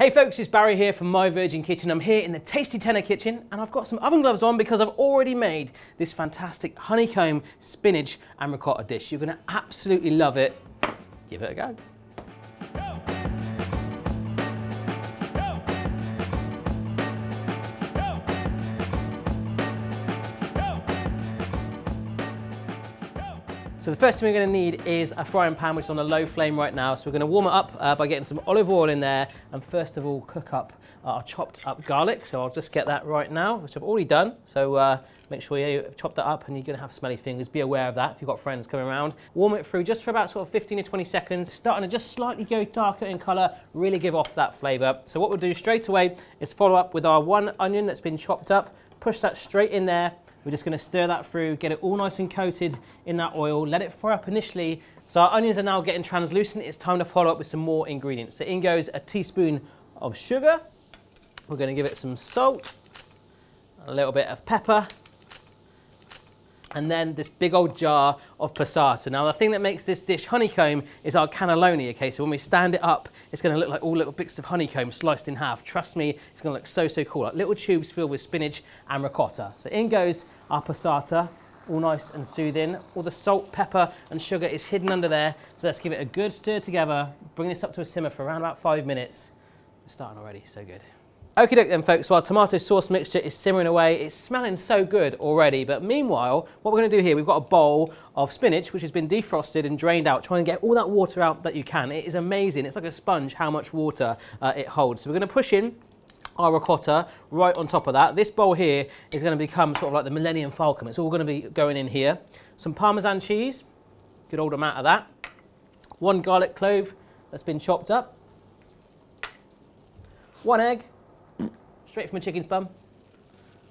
Hey folks, it's Barry here from My Virgin Kitchen. I'm here in the Tasty Tenner kitchen and I've got some oven gloves on because I've already made this fantastic honeycomb spinach and ricotta dish. You're going to absolutely love it. Give it a go. So the first thing we're going to need is a frying pan which is on a low flame right now. So we're going to warm it up by getting some olive oil in there and first of all cook up our chopped up garlic. So I'll just get that right now, which I've already done. So make sure you've chopped that up and you're going to have smelly fingers. Be aware of that if you've got friends coming around. Warm it through just for about sort of 15 to 20 seconds. Starting to just slightly go darker in colour, really give off that flavour. So what we'll do straight away is follow up with our one onion that's been chopped up. Push that straight in there. We're just going to stir that through, get it all nice and coated in that oil, let it fry up initially. So our onions are now getting translucent. It's time to follow up with some more ingredients. So in goes a teaspoon of sugar. We're going to give it some salt, a little bit of pepper, and then this big old jar of passata. Now the thing that makes this dish honeycomb is our cannelloni, okay? So when we stand it up, it's gonna look like all little bits of honeycomb sliced in half. Trust me, it's gonna look so, so cool. Like little tubes filled with spinach and ricotta. So in goes our passata, all nice and soothing. All the salt, pepper, and sugar is hidden under there. So let's give it a good stir together. Bring this up to a simmer for around about 5 minutes. We're starting already, so good. Okie doke then folks, so our tomato sauce mixture is simmering away. It's smelling so good already, but meanwhile, what we're gonna do here, we've got a bowl of spinach which has been defrosted and drained out, trying to get all that water out that you can. It is amazing, it's like a sponge how much water it holds. So we're gonna push in our ricotta right on top of that. This bowl here is gonna become sort of like the Millennium Falcon. It's all gonna be going in here. Some Parmesan cheese, good old amount of that. 1 garlic clove that's been chopped up. 1 egg. Straight from a chicken's bum.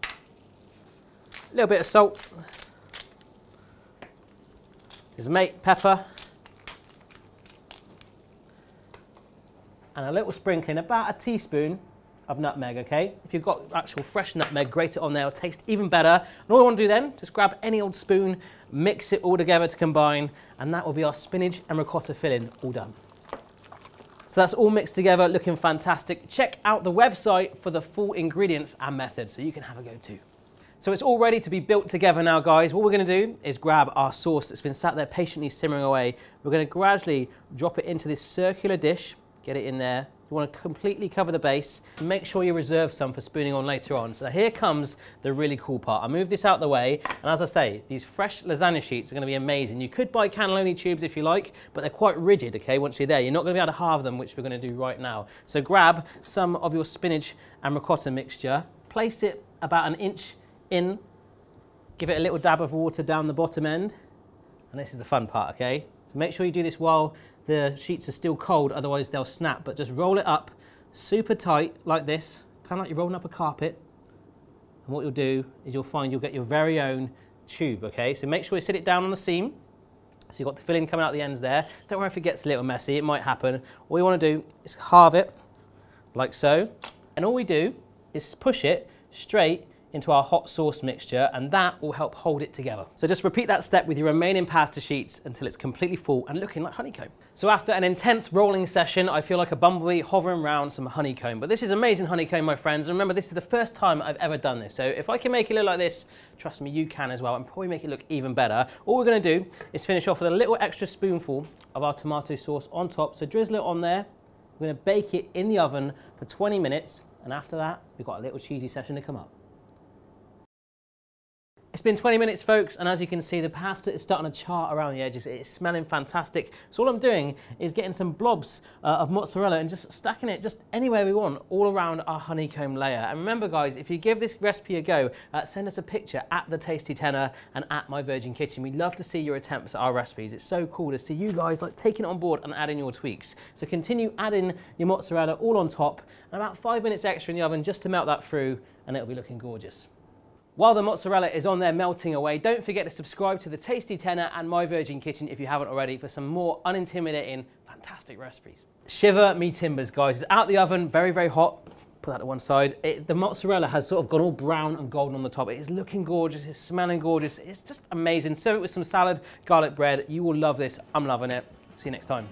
A little bit of salt. His mate, pepper. And a little sprinkling, about a teaspoon of nutmeg, okay? If you've got actual fresh nutmeg, grate it on there, it'll taste even better. And all I want to do then, just grab any old spoon, mix it all together to combine, and that will be our spinach and ricotta filling all done. So that's all mixed together, looking fantastic. Check out the website for the full ingredients and methods so you can have a go too. So it's all ready to be built together now, guys. What we're gonna do is grab our sauce that's been sat there patiently simmering away. We're gonna gradually drop it into this circular dish, get it in there. You want to completely cover the base. Make sure you reserve some for spooning on later on. So here comes the really cool part. I move this out of the way, and as I say, these fresh lasagna sheets are going to be amazing. You could buy cannelloni tubes if you like, but they're quite rigid, okay, once you're there. You're not going to be able to halve them, which we're going to do right now. So grab some of your spinach and ricotta mixture, place it about 1 inch in, give it a little dab of water down the bottom end, and this is the fun part, okay? So make sure you do this while the sheets are still cold, otherwise they'll snap, but just roll it up super tight like this, kind of like you're rolling up a carpet. And what you'll do is you'll find you'll get your very own tube, okay? So make sure you sit it down on the seam. So you've got the filling coming out the ends there. Don't worry if it gets a little messy, it might happen. All you want to do is halve it like so. And all we do is push it straight into our hot sauce mixture, and that will help hold it together. So just repeat that step with your remaining pasta sheets until it's completely full and looking like honeycomb. So after an intense rolling session, I feel like a bumblebee hovering around some honeycomb. But this is amazing honeycomb, my friends. And remember, this is the first time I've ever done this. So if I can make it look like this, trust me, you can as well, and probably make it look even better. All we're gonna do is finish off with a little extra spoonful of our tomato sauce on top. So drizzle it on there. We're gonna bake it in the oven for 20 minutes. And after that, we've got a little cheesy session to come up. It's been 20 minutes, folks, and as you can see, the pasta is starting to char around the edges. It's smelling fantastic. So all I'm doing is getting some blobs of mozzarella and just stacking it just anywhere we want, all around our honeycomb layer. And remember, guys, if you give this recipe a go, send us a picture at The Tasty Tenner and at My Virgin Kitchen. We'd love to see your attempts at our recipes. It's so cool to see you guys like taking it on board and adding your tweaks. So continue adding your mozzarella all on top, and about 5 minutes extra in the oven just to melt that through, and it'll be looking gorgeous. While the mozzarella is on there melting away, don't forget to subscribe to The Tasty Tenner and My Virgin Kitchen if you haven't already for some more unintimidating, fantastic recipes. Shiver me timbers, guys. It's out the oven, very, very hot. Put that to one side. The mozzarella has sort of gone all brown and golden on the top. It is looking gorgeous, it's smelling gorgeous. It's just amazing. Serve it with some salad, garlic bread. You will love this. I'm loving it. See you next time.